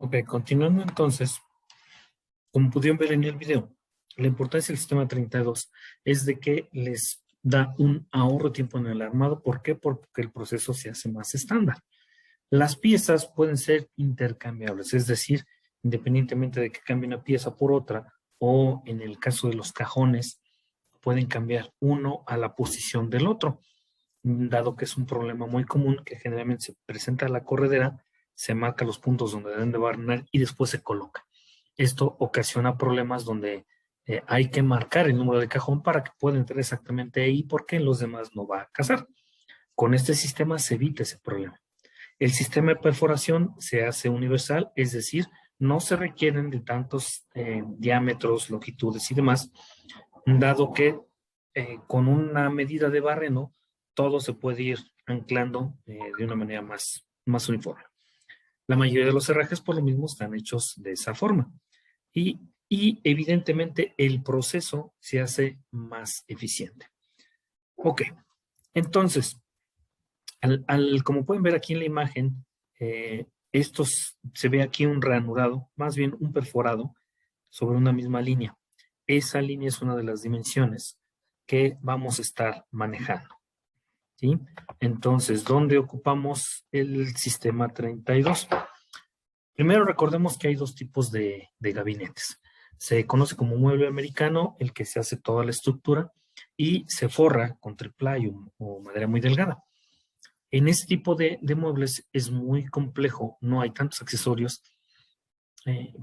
Ok, continuando entonces, como pudieron ver en el video, la importancia del sistema 32 es de que les da un ahorro de tiempo en el armado. ¿Por qué? Porque el proceso se hace más estándar. Las piezas pueden ser intercambiables, es decir, independientemente de que cambie una pieza por otra, o en el caso de los cajones, pueden cambiar uno a la posición del otro, dado que es un problema muy común que generalmente se presenta a la corredera, se marca los puntos donde deben de barrer y después se coloca. Esto ocasiona problemas donde hay que marcar el número de cajón para que pueda entrar exactamente ahí porque en los demás no va a casar. Con este sistema se evita ese problema. El sistema de perforación se hace universal, es decir, no se requieren de tantos diámetros, longitudes y demás, dado que con una medida de barreno todo se puede ir anclando de una manera más uniforme. La mayoría de los herrajes por lo mismo están hechos de esa forma y evidentemente el proceso se hace más eficiente. Ok, entonces, como pueden ver aquí en la imagen, se ve aquí un ranurado, más bien un perforado sobre una misma línea. Esa línea es una de las dimensiones que vamos a estar manejando, ¿sí? Entonces, ¿dónde ocupamos el sistema 32? Primero recordemos que hay dos tipos de gabinetes. Se conoce como mueble americano, el que se hace toda la estructura, y se forra con triplay o madera muy delgada. En este tipo de muebles es muy complejo, no hay tantos accesorios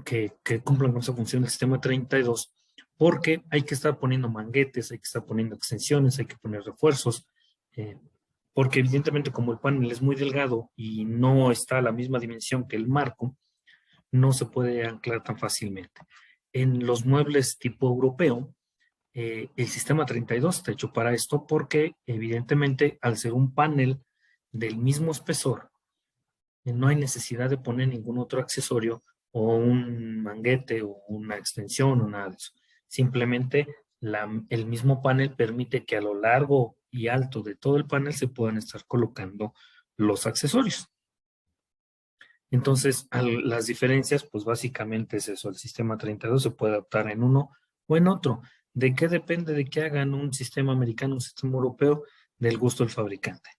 que cumplan con esa función del sistema 32, porque hay que estar poniendo manguetes, hay que estar poniendo extensiones, hay que poner refuerzos, porque evidentemente como el panel es muy delgado y no está a la misma dimensión que el marco, no se puede anclar tan fácilmente. En los muebles tipo europeo, el sistema 32 está hecho para esto porque evidentemente al ser un panel del mismo espesor, no hay necesidad de poner ningún otro accesorio o un manguete o una extensión o nada de eso. Simplemente el mismo panel permite que a lo largo y alto de todo el panel se puedan estar colocando los accesorios. Entonces, las diferencias, pues básicamente es eso. El sistema 32 se puede adaptar en uno o en otro. ¿De qué depende de que hagan un sistema americano, un sistema europeo? Del gusto del fabricante.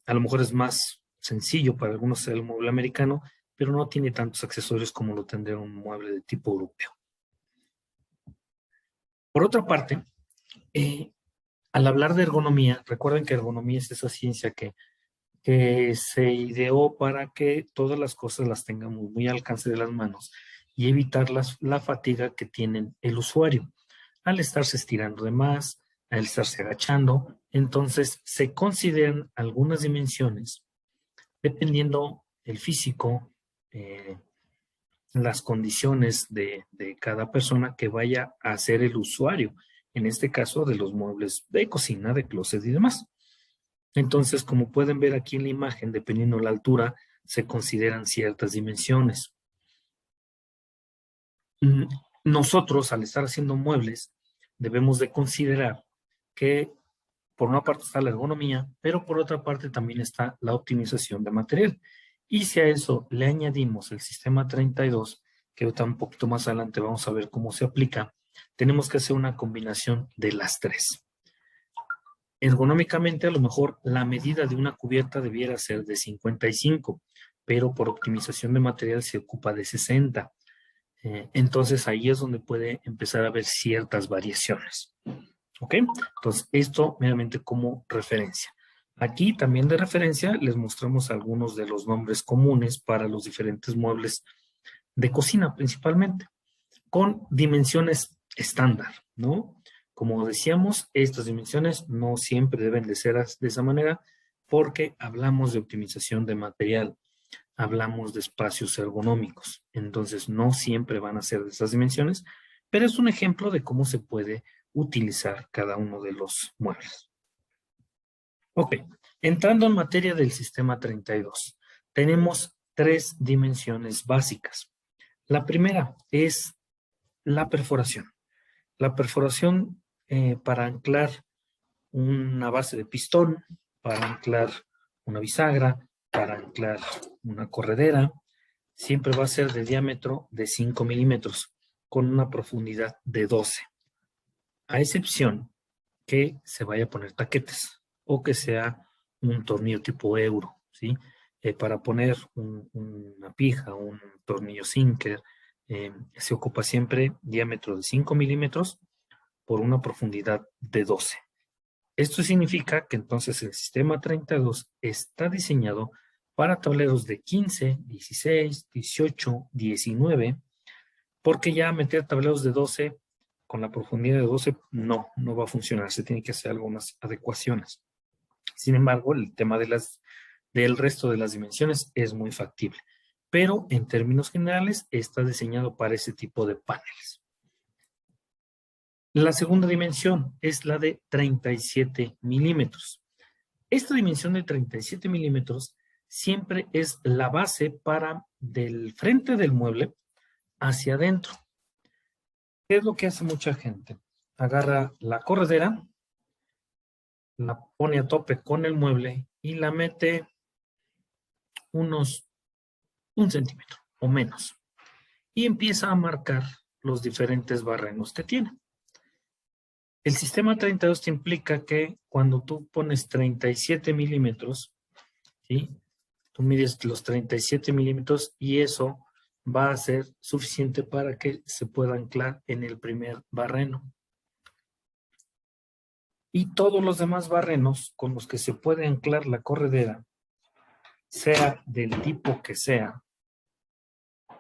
A lo mejor es más sencillo para algunos el mueble americano, pero no tiene tantos accesorios como lo tendría un mueble de tipo europeo. Por otra parte, al hablar de ergonomía, recuerden que ergonomía es esa ciencia que se ideó para que todas las cosas las tengamos muy al alcance de las manos y evitar la fatiga que tienen el usuario al estarse estirando de más, al estarse agachando. Entonces se consideran algunas dimensiones dependiendo el físico, las condiciones de cada persona que vaya a ser el usuario, en este caso de los muebles de cocina, de closet y demás. Entonces, como pueden ver aquí en la imagen, dependiendo la altura, se consideran ciertas dimensiones. Nosotros, al estar haciendo muebles, debemos de considerar que por una parte está la ergonomía, pero por otra parte también está la optimización de material. Y si a eso le añadimos el sistema 32, que ahorita un poquito más adelante vamos a ver cómo se aplica, tenemos que hacer una combinación de las tres. Ergonómicamente, a lo mejor la medida de una cubierta debiera ser de 55, pero por optimización de material se ocupa de 60. Entonces ahí es donde puede empezar a haber ciertas variaciones. ¿Ok? Entonces, esto meramente como referencia. Aquí también de referencia les mostramos algunos de los nombres comunes para los diferentes muebles de cocina principalmente, con dimensiones estándar, ¿no? Como decíamos, estas dimensiones no siempre deben de ser de esa manera porque hablamos de optimización de material, hablamos de espacios ergonómicos, entonces no siempre van a ser de esas dimensiones, pero es un ejemplo de cómo se puede utilizar cada uno de los muebles. Ok, entrando en materia del sistema 32, tenemos tres dimensiones básicas. La primera es la perforación. La perforación para anclar una base de pistón, para anclar una bisagra, para anclar una corredera, siempre va a ser de diámetro de 5 milímetros con una profundidad de 12. A excepción que se vaya a poner taquetes o que sea un tornillo tipo euro, ¿sí? Para poner una pija, un tornillo sinker, se ocupa siempre diámetro de 5 milímetros por una profundidad de 12. Esto significa que entonces el sistema 32 está diseñado para tableros de 15, 16, 18, 19, porque ya meter tableros de 12 con la profundidad de 12 no va a funcionar, se tiene que hacer algunas adecuaciones. Sin embargo, el tema del resto de las dimensiones es muy factible, pero en términos generales está diseñado para ese tipo de paneles. La segunda dimensión es la de 37 milímetros. Esta dimensión de 37 milímetros siempre es la base para del frente del mueble hacia adentro. ¿Qué es lo que hace mucha gente? Agarra la corredera, la pone a tope con el mueble y la mete unos 1 centímetro o menos. Y empieza a marcar los diferentes barrenos que tiene. El sistema 32 te implica que cuando tú pones 37 milímetros, ¿sí? Tú mides los 37 milímetros y eso va a ser suficiente para que se pueda anclar en el primer barreno. Y todos los demás barrenos con los que se puede anclar la corredera, sea del tipo que sea,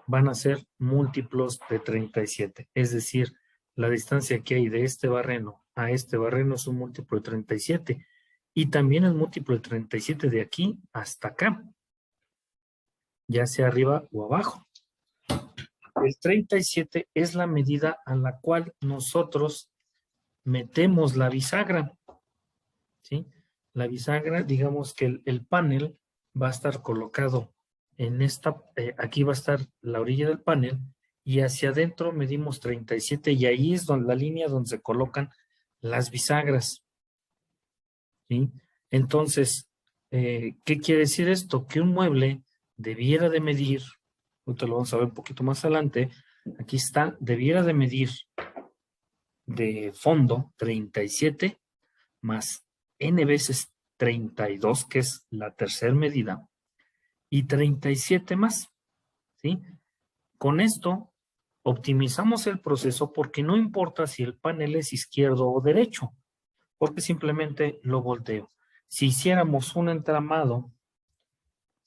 van a ser múltiplos de 37. Es decir, la distancia que hay de este barreno a este barreno es un múltiplo de 37. Y también es múltiplo de 37 de aquí hasta acá, ya sea arriba o abajo. El 37 es la medida a la cual nosotros metemos la bisagra, ¿sí? La bisagra, digamos que el panel va a estar colocado en esta, aquí va a estar la orilla del panel y hacia adentro medimos 37 y ahí es donde, la línea donde se colocan las bisagras, ¿sí? Entonces, ¿qué quiere decir esto? Que un mueble debiera de medir, ahorita lo vamos a ver un poquito más adelante, aquí está, debiera de medir de fondo 37 más n veces 32, que es la tercera medida, y 37 más, ¿sí? Con esto optimizamos el proceso porque no importa si el panel es izquierdo o derecho, porque simplemente lo volteo. Si hiciéramos un entramado,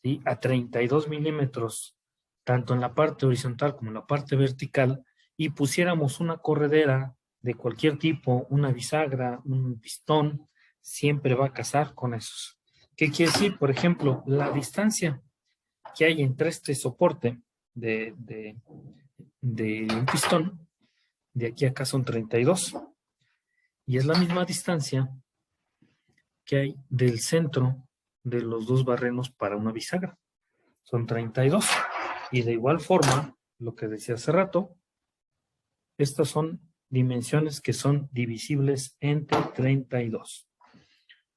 ¿sí?, a 32 milímetros, tanto en la parte horizontal como en la parte vertical, y pusiéramos una corredera de cualquier tipo, una bisagra, un pistón, siempre va a casar con esos. ¿Qué quiere decir? Por ejemplo, la distancia que hay entre este soporte de un pistón, de aquí a acá son 32. Y es la misma distancia que hay del centro de los dos barrenos para una bisagra. Son 32. Y de igual forma, lo que decía hace rato, estas son dimensiones que son divisibles entre 32.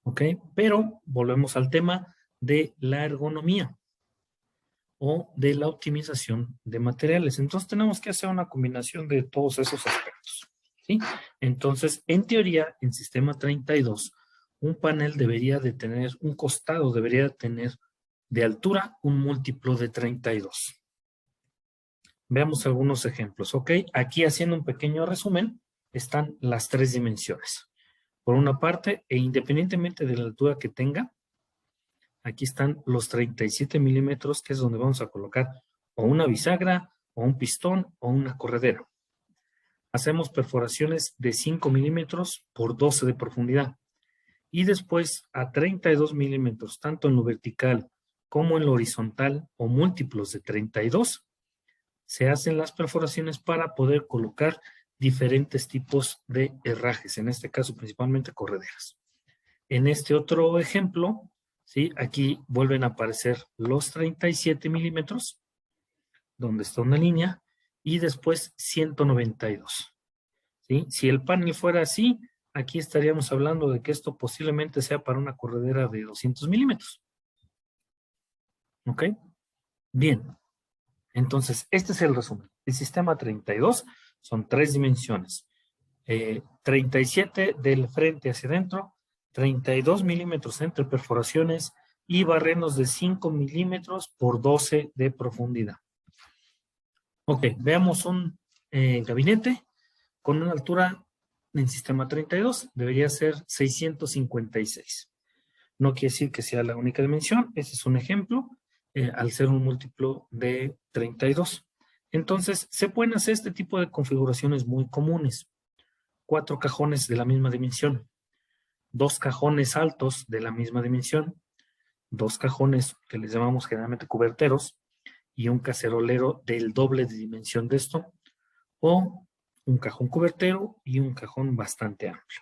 ¿Ok? Pero volvemos al tema de la ergonomía o de la optimización de materiales. Entonces tenemos que hacer una combinación de todos esos aspectos, ¿sí? Entonces, en teoría, en sistema 32, un panel debería de tener, un costado debería tener de altura un múltiplo de 32. Veamos algunos ejemplos, ¿ok? Aquí haciendo un pequeño resumen, están las tres dimensiones. Por una parte, e independientemente de la altura que tenga, aquí están los 37 milímetros, que es donde vamos a colocar o una bisagra, o un pistón, o una corredera. Hacemos perforaciones de 5 milímetros por 12 de profundidad. Y después a 32 milímetros, tanto en lo vertical como en lo horizontal, o múltiplos de 32, se hacen las perforaciones para poder colocar diferentes tipos de herrajes, en este caso principalmente correderas. En este otro ejemplo, ¿sí?, aquí vuelven a aparecer los 37 milímetros, donde está una línea, y después 192. ¿Sí? Si el panel fuera así, aquí estaríamos hablando de que esto posiblemente sea para una corredera de 200 milímetros. ¿Ok? Bien. Entonces, este es el resumen. El sistema 32 son 3 dimensiones. 37 del frente hacia adentro, 32 milímetros entre perforaciones y barrenos de 5 milímetros por 12 de profundidad. Ok, veamos un gabinete con una altura en sistema 32, debería ser 656. No quiere decir que sea la única dimensión, ese es un ejemplo, al ser un múltiplo de 32. Entonces, se pueden hacer este tipo de configuraciones muy comunes. 4 cajones de la misma dimensión, 2 cajones altos de la misma dimensión, 2 cajones que les llamamos generalmente cuberteros y un cacerolero del doble de dimensión de esto, o un cajón cubertero y un cajón bastante amplio.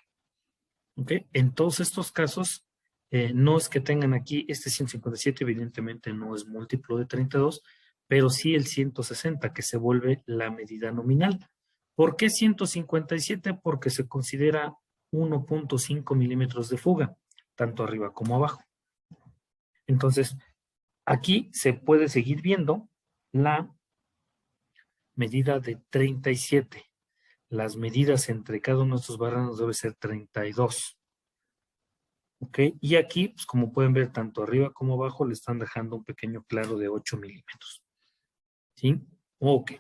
¿Ok? En todos estos casos, no es que tengan aquí este 157, evidentemente no es múltiplo de 32, pero sí el 160, que se vuelve la medida nominal. ¿Por qué 157? Porque se considera 1.5 milímetros de fuga, tanto arriba como abajo. Entonces, aquí se puede seguir viendo la medida de 37. Las medidas entre cada uno de estos barrenos debe ser 32. ¿Ok? Y aquí, pues como pueden ver, tanto arriba como abajo le están dejando un pequeño claro de 8 milímetros. ¿Sí? Ok.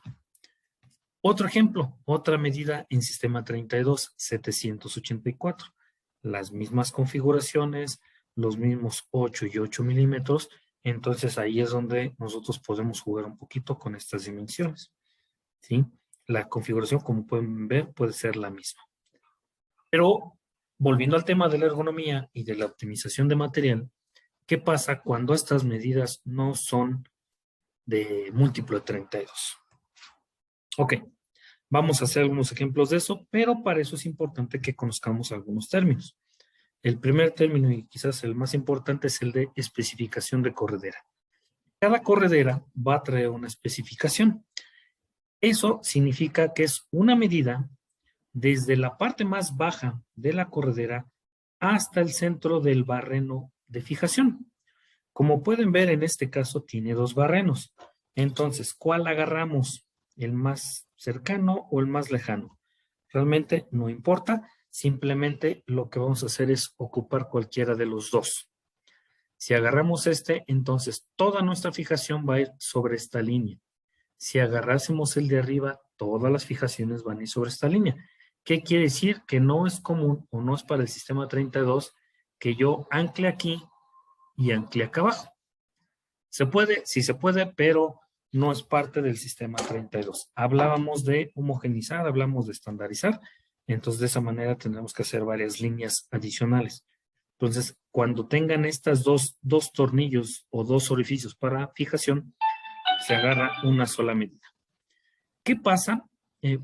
Otro ejemplo, otra medida en sistema 32, 784. Las mismas configuraciones, los mismos 8 y 8 milímetros. Entonces ahí es donde nosotros podemos jugar un poquito con estas dimensiones. ¿Sí? La configuración, como pueden ver, puede ser la misma. Pero volviendo al tema de la ergonomía y de la optimización de material, ¿qué pasa cuando estas medidas no son de múltiplo de 32? Ok, vamos a hacer algunos ejemplos de eso, pero para eso es importante que conozcamos algunos términos. El primer término, y quizás el más importante, es el de especificación de corredera. Cada corredera va a traer una especificación. Eso significa que es una medida desde la parte más baja de la corredera hasta el centro del barreno de fijación. Como pueden ver, en este caso tiene 2 barrenos. Entonces, ¿cuál agarramos? ¿El más cercano o el más lejano? Realmente no importa, simplemente lo que vamos a hacer es ocupar cualquiera de los 2. Si agarramos este, entonces toda nuestra fijación va a ir sobre esta línea. Si agarrásemos el de arriba, todas las fijaciones van a ir sobre esta línea. ¿Qué quiere decir? Que no es común o no es para el sistema 32 que yo ancle aquí y ancle acá abajo. Se puede, sí se puede, pero no es parte del sistema 32. Hablábamos de homogenizar, hablamos de estandarizar, entonces de esa manera tendremos que hacer varias líneas adicionales. Entonces, cuando tengan estas dos tornillos o 2 orificios para fijación, se agarra una sola medida. ¿Qué pasa?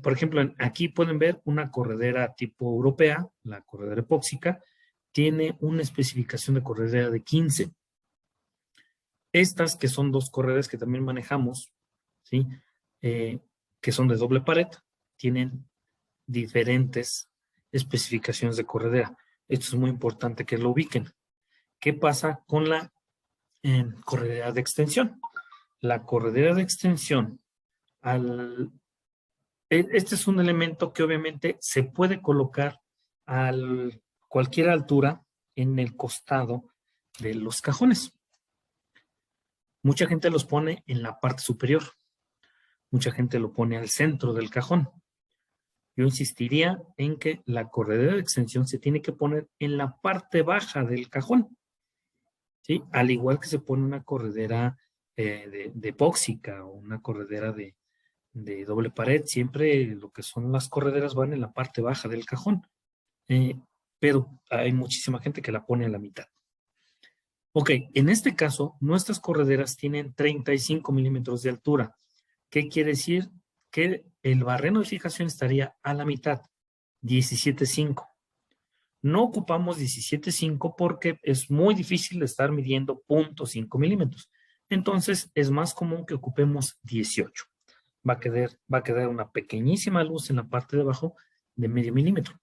Por ejemplo, aquí pueden ver una corredera tipo europea, la corredera epóxica, tiene una especificación de corredera de 15. Estas, que son 2 correderas que también manejamos, ¿sí? Que son de doble pared, tienen diferentes especificaciones de corredera. Esto es muy importante que lo ubiquen. ¿Qué pasa con la corredera de extensión? La corredera de extensión, este es un elemento que obviamente se puede colocar a cualquier altura en el costado de los cajones. Mucha gente los pone en la parte superior. Mucha gente lo pone al centro del cajón. Yo insistiría en que la corredera de extensión se tiene que poner en la parte baja del cajón, ¿sí? Al igual que se pone una corredera de epóxica o una corredera de doble pared, siempre lo que son las correderas van en la parte baja del cajón, pero hay muchísima gente que la pone a la mitad. Ok, en este caso, nuestras correderas tienen 35 milímetros de altura. ¿Qué quiere decir? Que el barreno de fijación estaría a la mitad, 17.5. No ocupamos 17.5 porque es muy difícil estar midiendo 0.5 milímetros. Entonces, es más común que ocupemos 18. Va a quedar una pequeñísima luz en la parte de abajo de medio milímetro.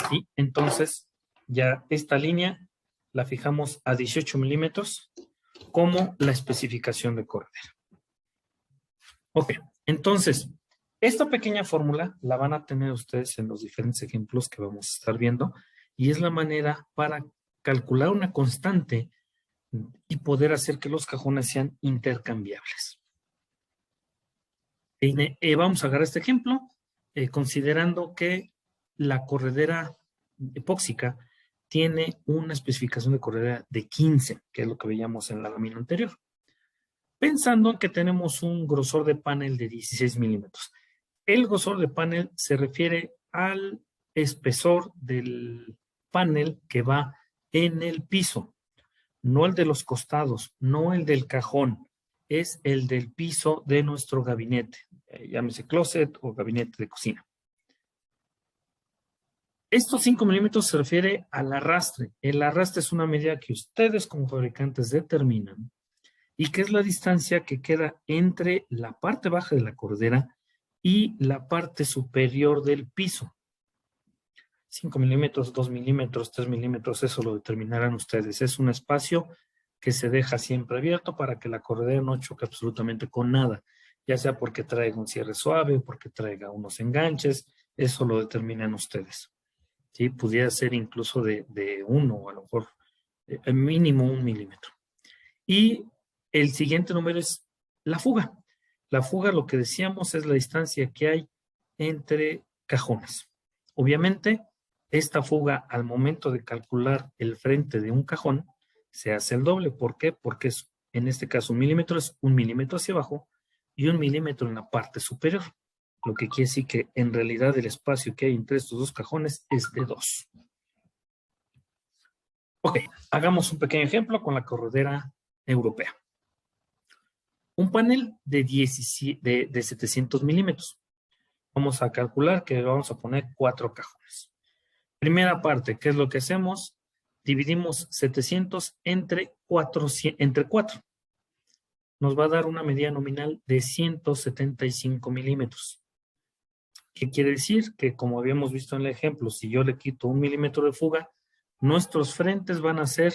¿Sí? Entonces, ya esta línea la fijamos a 18 milímetros como la especificación de corredera. Ok, entonces, esta pequeña fórmula la van a tener ustedes en los diferentes ejemplos que vamos a estar viendo y es la manera para calcular una constante y poder hacer que los cajones sean intercambiables. Vamos a agarrar este ejemplo, considerando que la corredera epóxica tiene una especificación de corredera de 15, que es lo que veíamos en la lámina anterior. Pensando que tenemos un grosor de panel de 16 milímetros. El grosor de panel se refiere al espesor del panel que va en el piso, no el de los costados, no el del cajón, es el del piso de nuestro gabinete, llámese closet o gabinete de cocina. Estos 5 milímetros se refiere al arrastre. El arrastre es una medida que ustedes como fabricantes determinan y que es la distancia que queda entre la parte baja de la cordera y la parte superior del piso. 5 milímetros, 2 milímetros, 3 milímetros, eso lo determinarán ustedes. Es un espacio que se deja siempre abierto para que la cordera no choque absolutamente con nada, ya sea porque traiga un cierre suave o porque traiga unos enganches, eso lo determinan ustedes. ¿Sí? Pudiera ser incluso de uno o a lo mejor mínimo 1 milímetro. Y el siguiente número es la fuga. La fuga, lo que decíamos, es la distancia que hay entre cajones. Obviamente, esta fuga al momento de calcular el frente de un cajón se hace el doble. ¿Por qué? Porque es, en este caso, 1 milímetro es 1 milímetro hacia abajo y 1 milímetro en la parte superior. Lo que quiere decir que en realidad el espacio que hay entre estos dos cajones es de 2. Ok, hagamos un pequeño ejemplo con la corredera europea. Un panel de 700 milímetros. Vamos a calcular que vamos a poner 4 cajones. Primera parte, ¿qué es lo que hacemos? Dividimos 700 entre 4. Nos va a dar una medida nominal de 175 milímetros. ¿Qué quiere decir? Que como habíamos visto en el ejemplo, si yo le quito 1 milímetro de fuga, nuestros frentes van a ser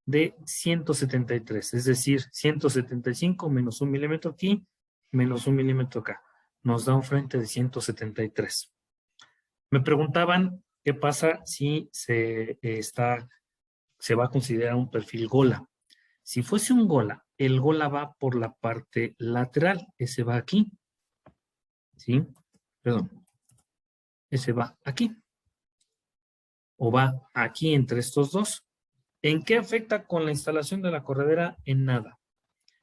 de 173, es decir, 175 menos 1 milímetro aquí, menos 1 milímetro acá. Nos da un frente de 173. Me preguntaban qué pasa si se va a considerar un perfil gola. Si fuese un gola, el gola va por la parte lateral, ese va aquí, ¿sí? Perdón, ese va aquí, o va aquí entre estos dos. ¿En qué afecta con la instalación de la corredera? En nada.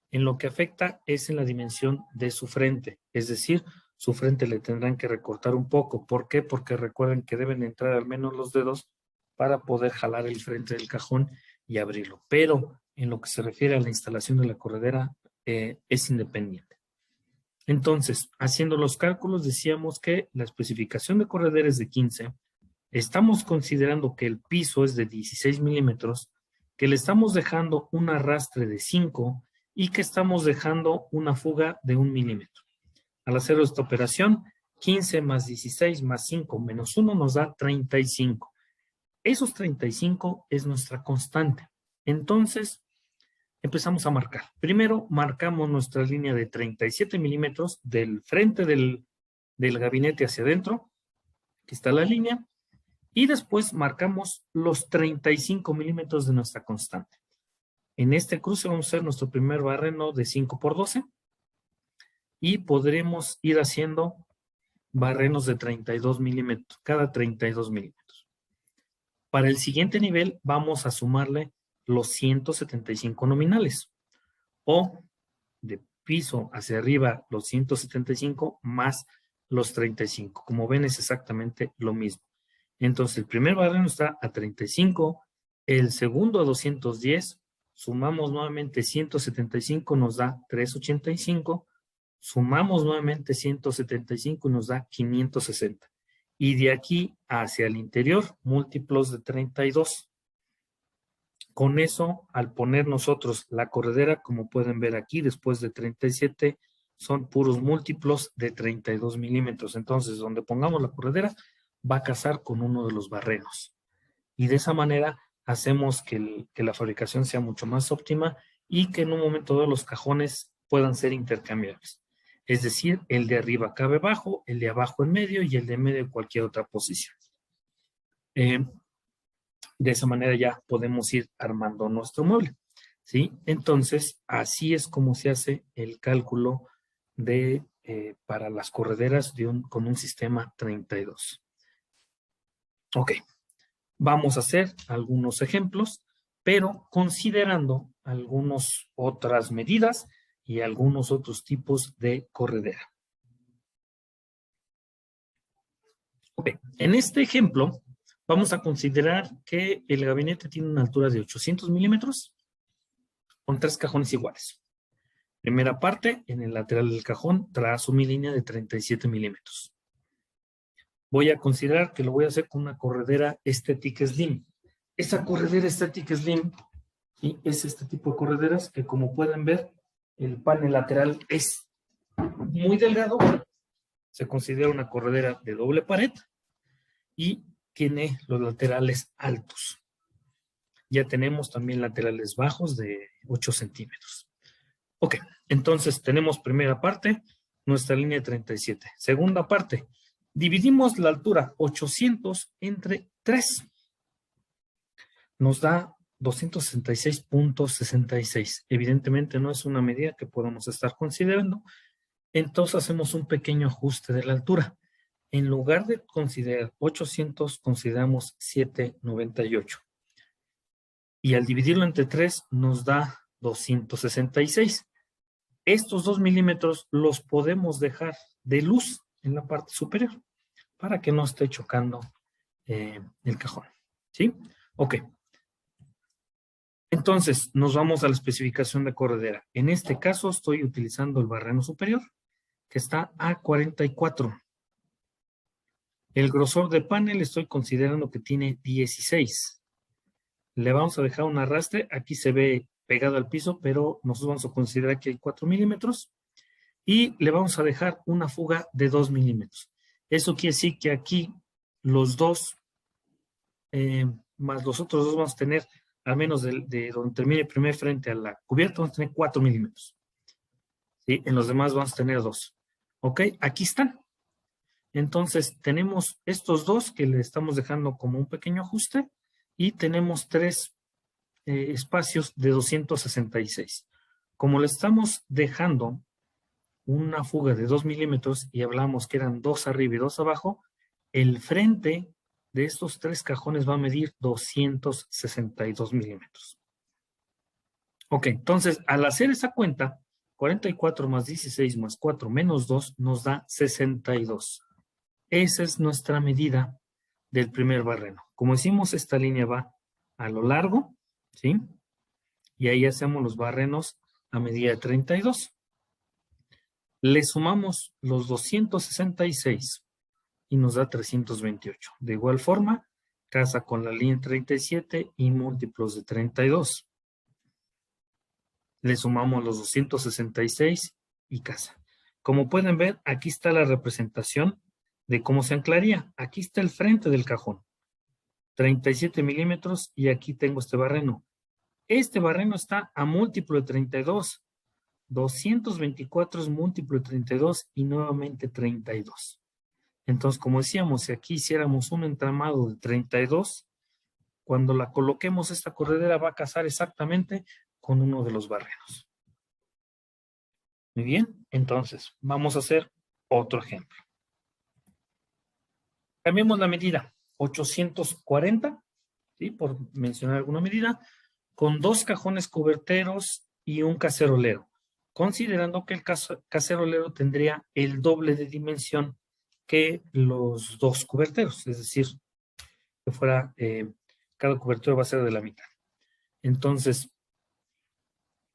En lo que afecta es en la dimensión de su frente, es decir, su frente le tendrán que recortar un poco. ¿Por qué? Porque recuerden que deben entrar al menos los dedos para poder jalar el frente del cajón y abrirlo. Pero en lo que se refiere a la instalación de la corredera, es independiente. Entonces, haciendo los cálculos, decíamos que la especificación de corredera es de 15. Estamos considerando que el piso es de 16 milímetros, que le estamos dejando un arrastre de 5 y que estamos dejando una fuga de 1 milímetro. Al hacer esta operación, 15 más 16 más 5 menos 1 nos da 35. Esos 35 es nuestra constante. Entonces, empezamos a marcar. Primero, marcamos nuestra línea de 37 milímetros del frente del gabinete hacia adentro. Aquí está la línea. Y después marcamos los 35 milímetros de nuestra constante. En este cruce vamos a hacer nuestro primer barreno de 5 por 12 y podremos ir haciendo barrenos de 32 milímetros, cada 32 milímetros. Para el siguiente nivel vamos a sumarle los 175 nominales o de piso hacia arriba los 175 más los 35. Como ven es exactamente lo mismo. Entonces el primer barreno está a 35, el segundo a 210, sumamos nuevamente 175, nos da 385, sumamos nuevamente 175 y nos da 560. Y de aquí hacia el interior, múltiplos de 32. Con eso, al poner nosotros la corredera, como pueden ver aquí, después de 37, son puros múltiplos de 32 milímetros. Entonces, donde pongamos la corredera, va a casar con uno de los barrenos. Y de esa manera hacemos que la fabricación sea mucho más óptima y que en un momento dado los cajones puedan ser intercambiables. Es decir, el de arriba cabe abajo, el de abajo en medio y el de medio en cualquier otra posición. De esa manera ya podemos ir armando nuestro mueble, ¿sí? Entonces, así es como se hace el cálculo de, para las correderas con un sistema 32. Ok, vamos a hacer algunos ejemplos, pero considerando algunas otras medidas y algunos otros tipos de corredera. Ok, en este ejemplo vamos a considerar que el gabinete tiene una altura de 800 milímetros con 3 cajones iguales. Primera parte, en el lateral del cajón, trazo mi línea de 37 milímetros. Voy a considerar que lo voy a hacer con una corredera Aesthetic Slim. Esa corredera Aesthetic Slim, ¿sí?, es este tipo de correderas que, como pueden ver, el panel lateral es muy delgado. Se considera una corredera de doble pared y tiene los laterales altos. Ya tenemos también laterales bajos de 8 centímetros. Ok, entonces tenemos primera parte, nuestra línea de 37. Segunda parte, dividimos la altura 800 entre 3. Nos da 266.66. Evidentemente no es una medida que podamos estar considerando. Entonces hacemos un pequeño ajuste de la altura. En lugar de considerar 800, consideramos 798. Y al dividirlo entre 3 nos da 266. Estos 2 milímetros los podemos dejar de luz en la parte superior para que no esté chocando el cajón. ¿Sí? Ok. Entonces, nos vamos a la especificación de corredera. En este caso, estoy utilizando el barreno superior, que está a 44. El grosor de panel estoy considerando que tiene 16. Le vamos a dejar un arrastre. Aquí se ve pegado al piso, pero nosotros vamos a considerar que hay 4 milímetros. Y le vamos a dejar una fuga de 2 milímetros. Eso quiere decir que aquí los dos, más los otros dos, vamos a tener, al menos de donde termine el primer frente a la cubierta, vamos a tener 4 milímetros. ¿Sí? En los demás vamos a tener 2. ¿Ok? Aquí están. Entonces, tenemos estos dos que le estamos dejando como un pequeño ajuste y tenemos 3 espacios de 266. Como le estamos dejando una fuga de 2 milímetros y hablamos que eran 2 arriba y 2 abajo, el frente de estos 3 cajones va a medir 262 milímetros. Ok, entonces al hacer esa cuenta, 44 más 16 más 4 menos 2 nos da 62. Esa es nuestra medida del primer barreno. Como decimos, esta línea va a lo largo, ¿sí? Y ahí hacemos los barrenos a medida de 32. Le sumamos los 266 y nos da 328. De igual forma, casa con la línea 37 y múltiplos de 32. Le sumamos los 266 y casa. Como pueden ver, aquí está la representación de cómo se anclaría. Aquí está el frente del cajón. 37 milímetros y aquí tengo este barreno. Este barreno está a múltiplo de 32. 224 es múltiplo de 32 y nuevamente 32. Entonces, como decíamos, si aquí hiciéramos un entramado de 32, cuando la coloquemos esta corredera va a casar exactamente con uno de los barrenos. Muy bien, entonces vamos a hacer otro ejemplo. Cambiemos la medida, 840, ¿sí?, por mencionar alguna medida, con 2 cajones coberteros y un cacerolero, considerando que el cacerolero tendría el doble de dimensión que los 2 cuberteros, es decir, que fuera, cada cubertero va a ser de la mitad. Entonces,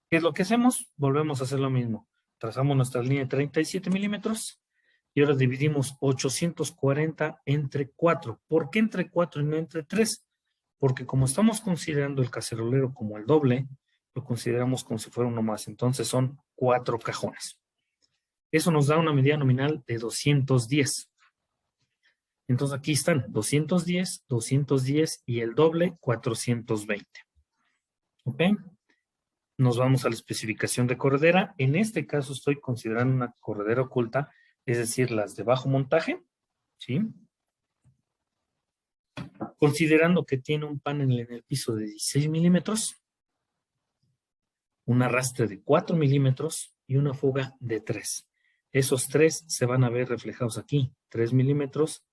¿qué es lo que hacemos? Volvemos a hacer lo mismo. Trazamos nuestra línea de 37 milímetros y ahora dividimos 840 entre 4. ¿Por qué entre 4 y no entre 3? Porque como estamos considerando el cacerolero como el doble, lo consideramos como si fuera uno más. Entonces son 4 cajones. Eso nos da una medida nominal de 210. Entonces aquí están 210, 210 y el doble 420. ¿Ok? Nos vamos a la especificación de corredera. En este caso estoy considerando una corredera oculta, es decir, las de bajo montaje, ¿sí? Considerando que tiene un panel en el piso de 16 milímetros, un arrastre de 4 milímetros y una fuga de 3. Esos 3 se van a ver reflejados aquí, 3 milímetros,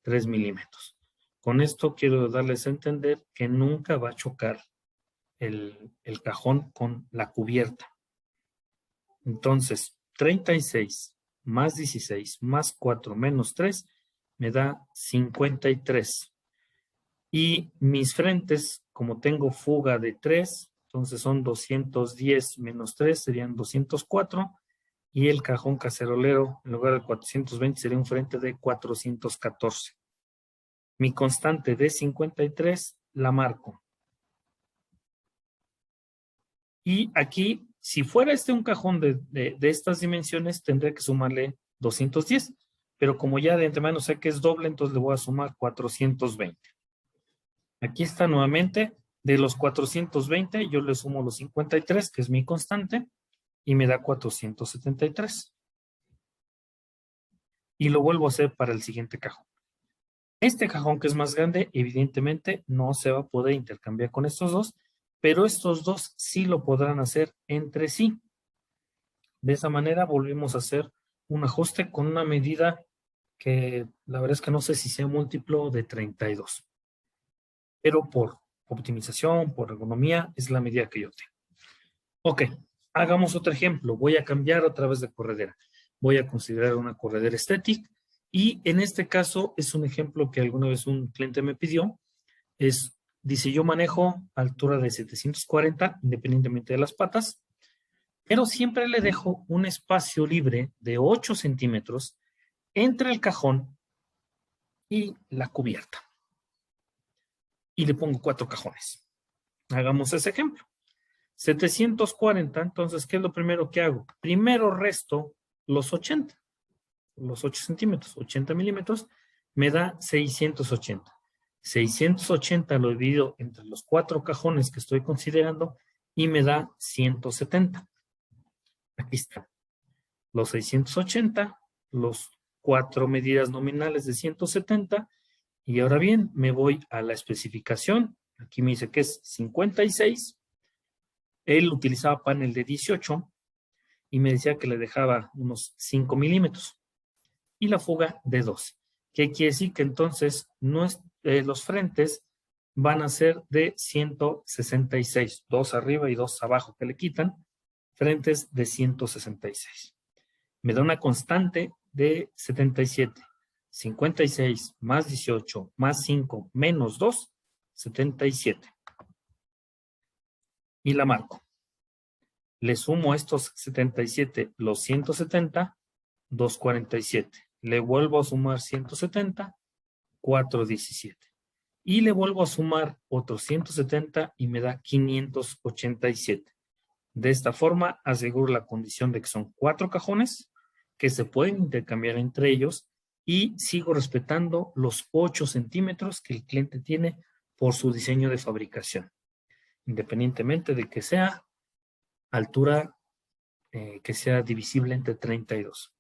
3 milímetros. Con esto quiero darles a entender que nunca va a chocar el cajón con la cubierta. Entonces, 36 más 16 más 4 menos 3 me da 53. Y mis frentes, como tengo fuga de 3, entonces son 210 menos 3, serían 204. Y el cajón cacerolero, en lugar de 420, sería un frente de 414. Mi constante de 53 la marco. Y aquí, si fuera un cajón de estas dimensiones, tendría que sumarle 210. Pero como ya de antemano sé que es doble, entonces le voy a sumar 420. Aquí está nuevamente, de los 420, yo le sumo los 53, que es mi constante, y me da 473. Y lo vuelvo a hacer para el siguiente cajón. Este cajón que es más grande, evidentemente no se va a poder intercambiar con estos dos, pero estos dos sí lo podrán hacer entre sí. De esa manera volvemos a hacer un ajuste con una medida que la verdad es que no sé si sea múltiplo de 32. Pero por optimización, por ergonomía, es la medida que yo tengo. Ok, hagamos otro ejemplo. Voy a cambiar otra vez de corredera. Voy a considerar una corredera estética y en este caso es un ejemplo que alguna vez un cliente me pidió. Dice, yo manejo altura de 740 independientemente de las patas, pero siempre le dejo un espacio libre de 8 centímetros entre el cajón y la cubierta. Y le pongo 4 cajones. Hagamos ese ejemplo. 740, entonces, ¿qué es lo primero que hago? Primero resto los 80, los 8 centímetros, 80 milímetros, me da 680. 680 lo divido entre los 4 cajones que estoy considerando y me da 170. Aquí está. Los 680, los 4 medidas nominales de 170, y ahora bien, me voy a la especificación. Aquí me dice que es 56. Él utilizaba panel de 18 y me decía que le dejaba unos 5 milímetros y la fuga de 2. ¿Qué quiere decir? Que entonces los frentes van a ser de 166, 2 arriba y 2 abajo que le quitan, frentes de 166. Me da una constante de 77. 56 más 18 más 5 menos 2, 77. Y la marco. Le sumo a estos 77 los 170, 247. Le vuelvo a sumar 170, 417. Y le vuelvo a sumar otros 170 y me da 587. De esta forma aseguro la condición de que son 4 cajones que se pueden intercambiar entre ellos y sigo respetando los 8 centímetros que el cliente tiene por su diseño de fabricación, independientemente de que sea altura que sea divisible entre 32.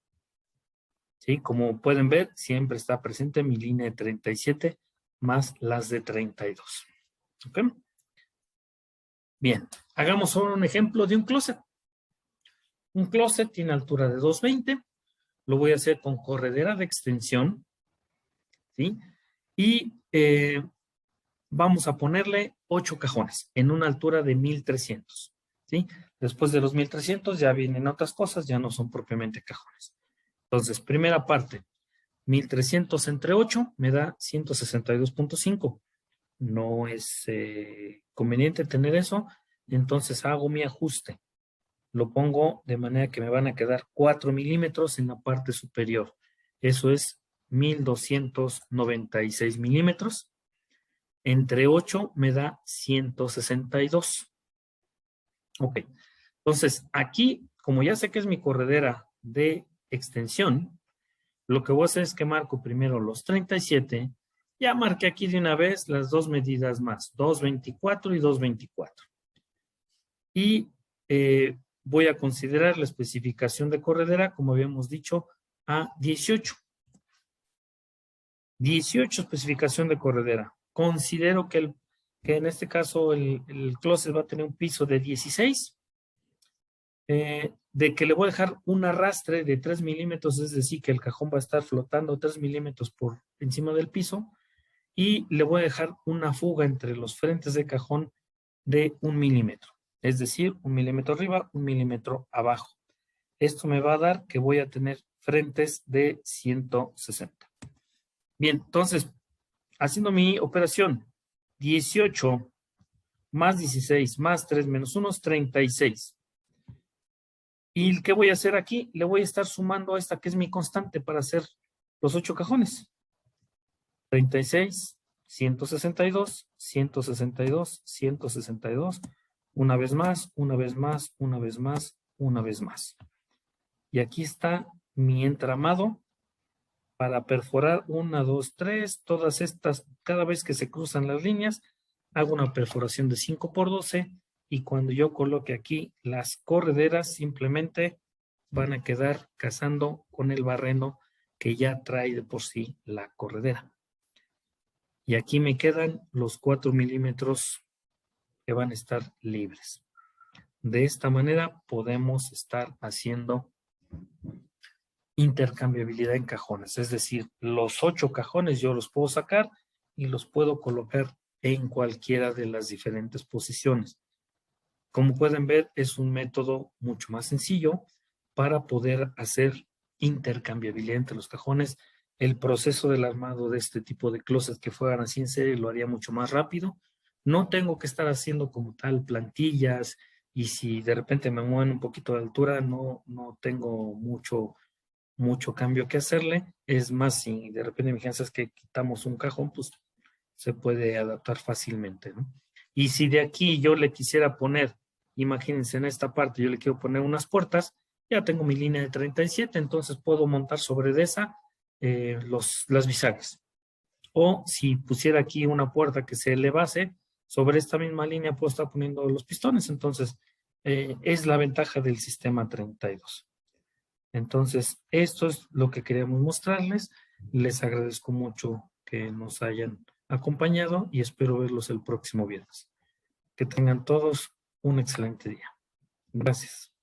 ¿Sí? Como pueden ver, siempre está presente mi línea de 37 más las de 32. ¿Ok? Bien, hagamos ahora un ejemplo de un closet. Un closet tiene altura de 220. Lo voy a hacer con corredera de extensión. ¿Sí? Y vamos a ponerle 8 cajones en una altura de 1300. ¿Sí? Después de los 1300 ya vienen otras cosas, ya no son propiamente cajones. Entonces, primera parte, 1300 entre 8 me da 162.5. No es conveniente tener eso, entonces hago mi ajuste. Lo pongo de manera que me van a quedar 4 milímetros en la parte superior. Eso es 1296 milímetros. Entre 8 me da 162. Ok. Entonces, aquí, como ya sé que es mi corredera de extensión, lo que voy a hacer es que marco primero los 37. Ya marqué aquí de una vez las dos medidas más, 224 y 224. Y voy a considerar la especificación de corredera, como habíamos dicho, a 18. 18 especificación de corredera. Considero que en este caso el closet va a tener un piso de 16. De que le voy a dejar un arrastre de 3 milímetros, es decir, que el cajón va a estar flotando 3 milímetros por encima del piso, y le voy a dejar una fuga entre los frentes de cajón de 1 milímetro, es decir, 1 milímetro arriba, 1 milímetro abajo. Esto me va a dar que voy a tener frentes de 160. Bien, entonces, haciendo mi operación, 18 más 16 más 3 menos 1 es 36. ¿Y qué voy a hacer aquí? Le voy a estar sumando a esta que es mi constante para hacer los 8 cajones. 36, 162, 162, 162. Una vez más, una vez más, una vez más, una vez más. Y aquí está mi entramado para perforar 1, 2, 3. Todas estas, cada vez que se cruzan las líneas, hago una perforación de 5 por 12. Y cuando yo coloque aquí las correderas, simplemente van a quedar casando con el barreno que ya trae de por sí la corredera. Y aquí me quedan los 4 milímetros que van a estar libres. De esta manera podemos estar haciendo intercambiabilidad en cajones. Es decir, los 8 cajones yo los puedo sacar y los puedo colocar en cualquiera de las diferentes posiciones. Como pueden ver, es un método mucho más sencillo para poder hacer intercambiabilidad entre los cajones. El proceso del armado de este tipo de closets que fueran así en serie lo haría mucho más rápido. No tengo que estar haciendo como tal plantillas, y si de repente me mueven un poquito de altura, no tengo mucho cambio que hacerle. Es más, si de repente me dijeras que quitamos un cajón, pues se puede adaptar fácilmente, ¿no? Y si de aquí yo le quisiera poner, imagínense en esta parte, yo le quiero poner unas puertas, ya tengo mi línea de 37, entonces puedo montar sobre de esa las bisagras. O si pusiera aquí una puerta que se elevase, sobre esta misma línea puedo estar poniendo los pistones. Entonces, es la ventaja del sistema 32. Entonces, esto es lo que queríamos mostrarles. Les agradezco mucho que nos hayan acompañado y espero verlos el próximo viernes. Que tengan todos un excelente día. Gracias.